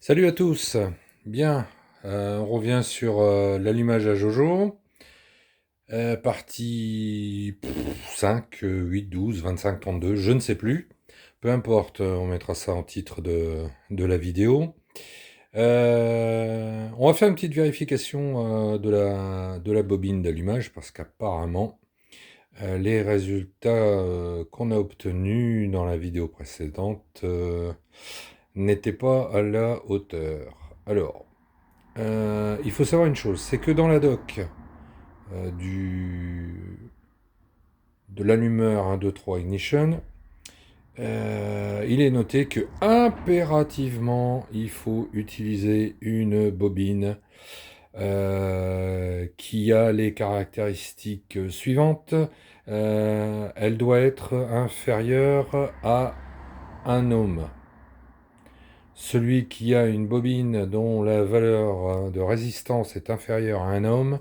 Salut à tous. Bien, on revient sur l'allumage à Jojo. Partie 5, 8, 12, 25, 32, je ne sais plus. Peu importe, on mettra ça en titre de la vidéo. On va faire une petite vérification de la bobine d'allumage parce qu'apparemment, les résultats qu'on a obtenus dans la vidéo précédente n'étaient pas à la hauteur. Alors, il faut savoir une chose, c'est que dans la doc de l'allumeur 1, 2, 3 Ignition, il est noté que impérativement il faut utiliser une bobine qui a les caractéristiques suivantes. Elle doit être inférieure à 1 ohm. Celui qui a une bobine dont la valeur de résistance est inférieure à 1 ohm,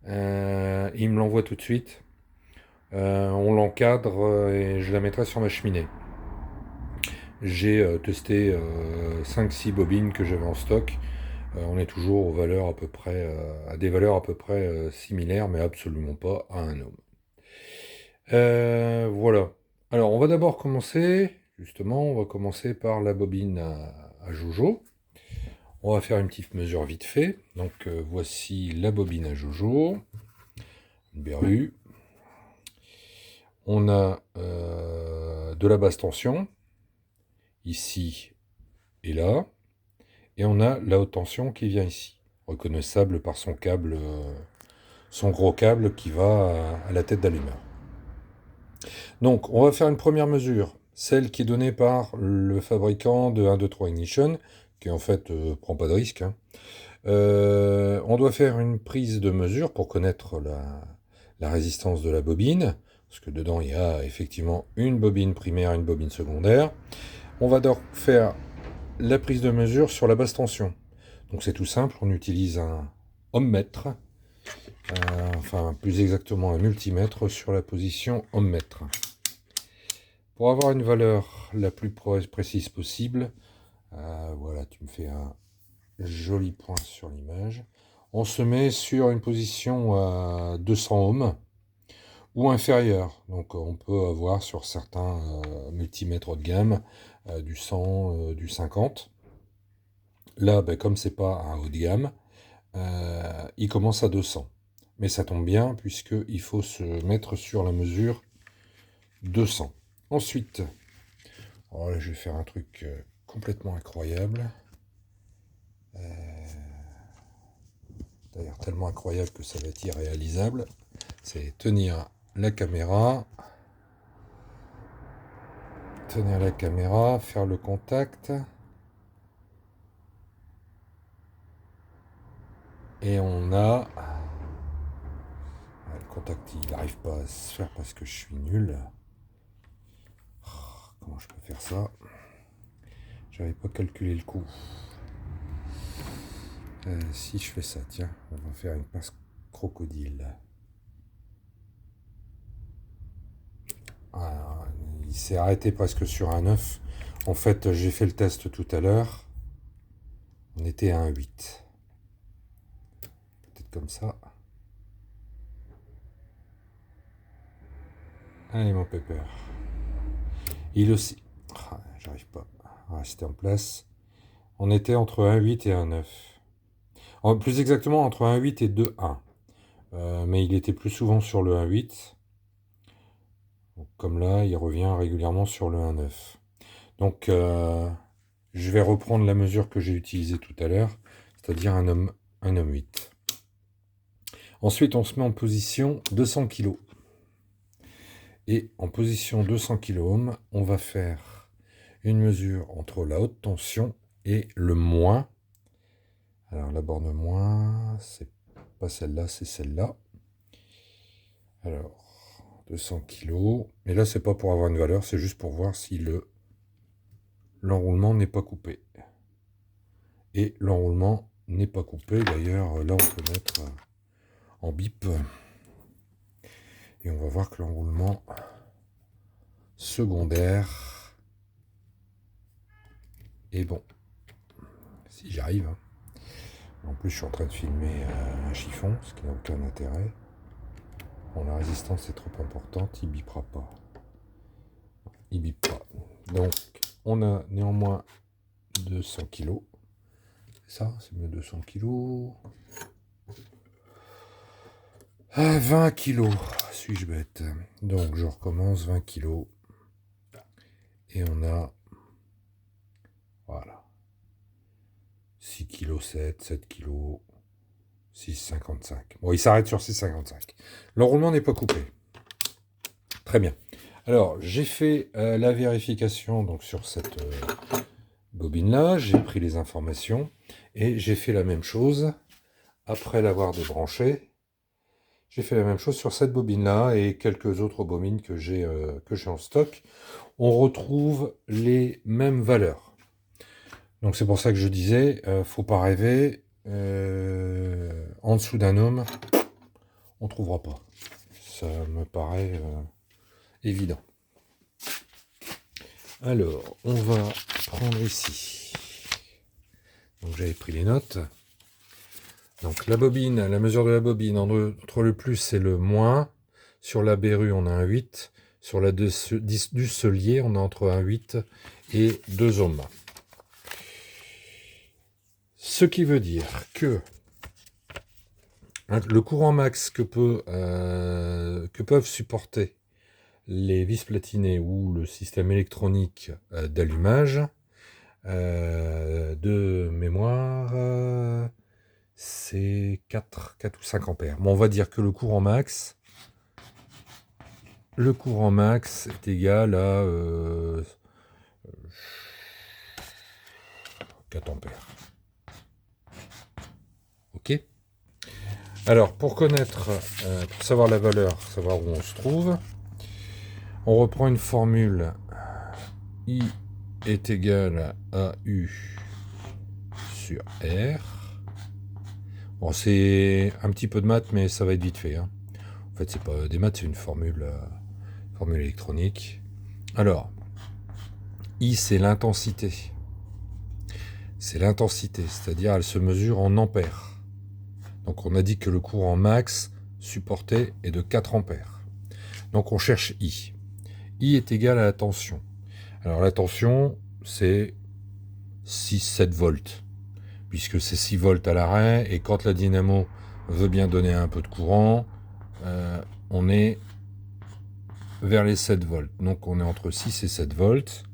il me l'envoie tout de suite. On l'encadre et je la mettrai sur ma cheminée. J'ai testé 5-6 bobines que j'avais en stock. On est toujours aux valeurs à peu près, à des valeurs à peu près similaires, mais absolument pas à 1 ohm. Voilà. Alors, on va d'abord commencer, justement, on va commencer par la bobine à Jojo. On va faire une petite mesure vite fait. Donc, voici la bobine à Jojo. Une berrue. On a de la basse tension, ici et là, et on a la haute tension qui vient ici, reconnaissable par son câble, son gros câble qui va à la tête d'allumeur. Donc, on va faire une première mesure, celle qui est donnée par le fabricant de 1, 2, 3 Ignition, qui en fait prend pas de risque, hein. On doit faire une prise de mesure pour connaître la résistance de la bobine, parce que dedans il y a effectivement une bobine primaire et une bobine secondaire. On va donc faire la prise de mesure sur la basse tension. Donc c'est tout simple, on utilise un ohmmètre, enfin plus exactement un multimètre sur la position ohmmètre. Pour avoir une valeur la plus précise possible, voilà, tu me fais un joli point sur l'image. On se met sur une position à 200 ohms ou inférieure. Donc on peut avoir sur certains multimètres haut de gamme du 100, du 50. Là, ben, comme c'est pas un haut de gamme, il commence à 200. Mais ça tombe bien puisqu'il faut se mettre sur la mesure 200. Ensuite, oh là, je vais faire un truc complètement incroyable. D'ailleurs tellement incroyable que ça va être irréalisable. C'est tenir la caméra, faire le contact. Et on a... le contact, il n'arrive pas à se faire parce que je suis nul. Comment je peux faire ça? J'avais pas calculé le coup. Si je fais ça, tiens, on va faire une pince crocodile. Ah, il s'est arrêté presque sur un 9. En fait, j'ai fait le test tout à l'heure. On était à un 8. Peut-être comme ça. Allez, mon pépère. Il aussi. Ah, j'arrive pas à rester en place. On était entre 1,8 et 1,9. Plus exactement, entre 1,8 et 2,1. Mais il était plus souvent sur le 1,8. Donc, comme là, il revient régulièrement sur le 1,9. Donc, je vais reprendre la mesure que j'ai utilisée tout à l'heure, c'est-à-dire un homme 8. Ensuite, on se met en position 200 kg. Et en position 200 kOhm, on va faire une mesure entre la haute tension et le moins. Alors la borne moins, c'est pas celle-là, c'est celle-là. Alors, 200 kg. Mais là, c'est pas pour avoir une valeur, c'est juste pour voir si l'enroulement n'est pas coupé. Et l'enroulement n'est pas coupé. D'ailleurs, là, on peut mettre en bip. Et on va voir que l'enroulement secondaire est bon. si j'y arrive. Hein. En plus, je suis en train de filmer un chiffon, ce qui n'a aucun intérêt. Bon, la résistance est trop importante, il bipera pas. Il bip pas. Donc, on a néanmoins 200 kg. Ça, c'est mieux 200 kg. Ah, 20 kg. Suis-je bête? Donc, je recommence 20 kg. Et on a... Voilà. 6 kg 7 kg, 6,55. Bon, il s'arrête sur 6,55. L'enroulement n'est pas coupé. Très bien. Alors, j'ai fait la vérification donc, sur cette bobine-là. J'ai pris les informations. Et j'ai fait la même chose après l'avoir débranché. J'ai fait la même chose sur cette bobine-là et quelques autres bobines que j'ai en stock. On retrouve les mêmes valeurs. Donc c'est pour ça que je disais, faut pas rêver. En dessous d'un homme, on trouvera pas. Ça me paraît évident. Alors, on va prendre ici. Donc j'avais pris les notes. Donc la bobine, la mesure de la bobine, entre le plus et le moins. Sur la berrue, on a un 8. Sur la du cellier, on a entre un 8 et 2 ohms. Ce qui veut dire que le courant max que peuvent supporter les vis platinées ou le système électronique d'allumage de mémoire, c'est 4 ou 5 ampères. Bon, on va dire que le courant max est égal à 4 ampères. Ok. Alors, pour connaître, pour savoir la valeur, savoir où on se trouve, on reprend une formule. I est égal à U sur R. Bon, c'est un petit peu de maths, mais ça va être vite fait. Hein. En fait, c'est pas des maths, c'est une formule électronique. Alors, I, c'est l'intensité. C'est l'intensité, c'est-à-dire elle se mesure en ampères. Donc on a dit que le courant max supporté est de 4 ampères. Donc on cherche I. I est égal à la tension. Alors la tension, c'est 6-7 volts, puisque c'est 6 volts à l'arrêt, et quand la dynamo veut bien donner un peu de courant, on est vers les 7 volts. Donc on est entre 6 et 7 volts.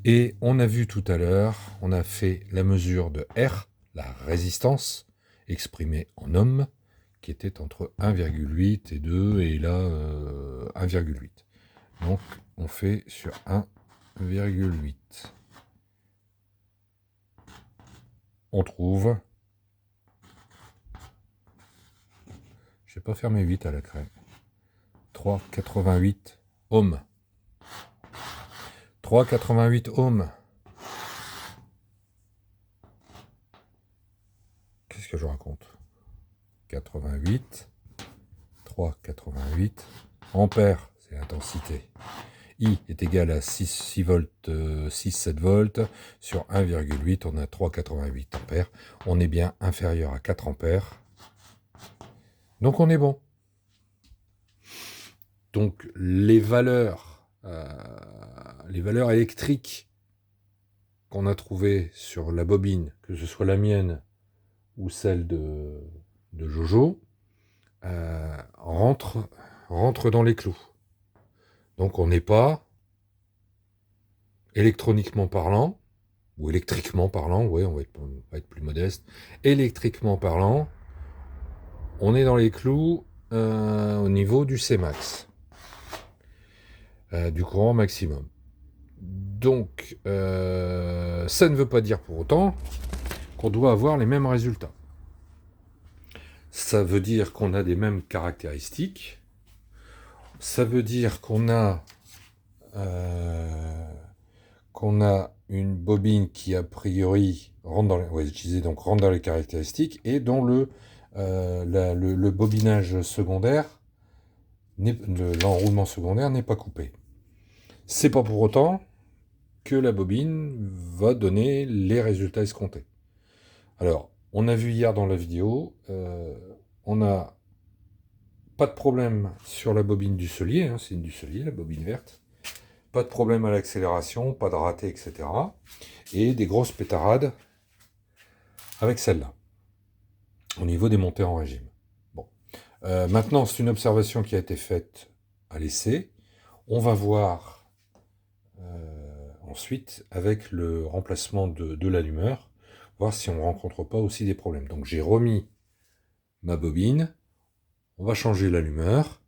Et on a vu tout à l'heure, on a fait la mesure de R, la résistance, exprimée en ohms, qui était entre 1,8 et 2, et là 1,8. Donc on fait sur 1,8. On trouve... Je vais pas faire mes 8 à la craie. 3,88 ohms. 3,88 ohms. Qu'est-ce que je raconte? 88, 3,88 ampères, c'est l'intensité. I est égal à 6 volts, 6-7 volts. Sur 1,8, on a 3,88 ampères. On est bien inférieur à 4 ampères. Donc on est bon. Donc les valeurs électriques qu'on a trouvées sur la bobine, que ce soit la mienne ou celle de Jojo, rentrent dans les clous. Donc on n'est pas, électroniquement parlant, ou électriquement parlant, ouais, on va être plus modeste, électriquement parlant, on est dans les clous au niveau du Cmax, du courant maximum. Donc, ça ne veut pas dire pour autant qu'on doit avoir les mêmes résultats. Ça veut dire qu'on a des mêmes caractéristiques. Ça veut dire qu'on a une bobine qui a priori rentre dans les caractéristiques et dont le bobinage secondaire, l'enroulement secondaire n'est pas coupé. C'est pas pour autant que la bobine va donner les résultats escomptés. Alors, on a vu hier dans la vidéo, on n'a pas de problème sur la bobine du Cellier, hein, c'est une du Cellier, la bobine verte. Pas de problème à l'accélération, pas de raté, etc. Et des grosses pétarades avec celle-là, au niveau des montées en régime. Bon. Maintenant, c'est une observation qui a été faite à l'essai. On va voir ensuite, avec le remplacement de l'allumeur, voir si on ne rencontre pas aussi des problèmes. Donc j'ai remis ma bobine, on va changer l'allumeur,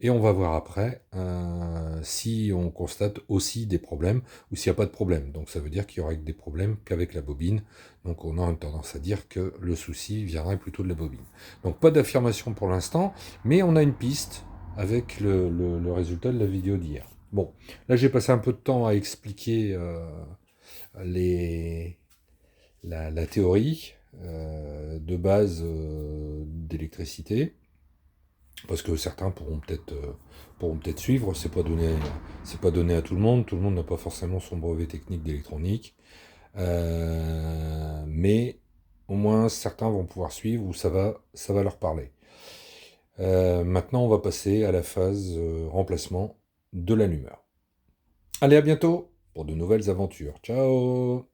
et on va voir après si on constate aussi des problèmes, ou s'il n'y a pas de problème. Donc ça veut dire qu'il y aura des problèmes qu'avec la bobine. Donc on a tendance à dire que le souci viendrait plutôt de la bobine. Donc pas d'affirmation pour l'instant, mais on a une piste avec le résultat de la vidéo d'hier. Bon, là j'ai passé un peu de temps à expliquer la théorie de base d'électricité, parce que certains pourront peut-être suivre. C'est pas donné à tout le monde n'a pas forcément son brevet technique d'électronique, mais au moins certains vont pouvoir suivre, ou ça va leur parler. Maintenant, on va passer à la phase remplacement de l'allumeur. Allez, à bientôt pour de nouvelles aventures. Ciao!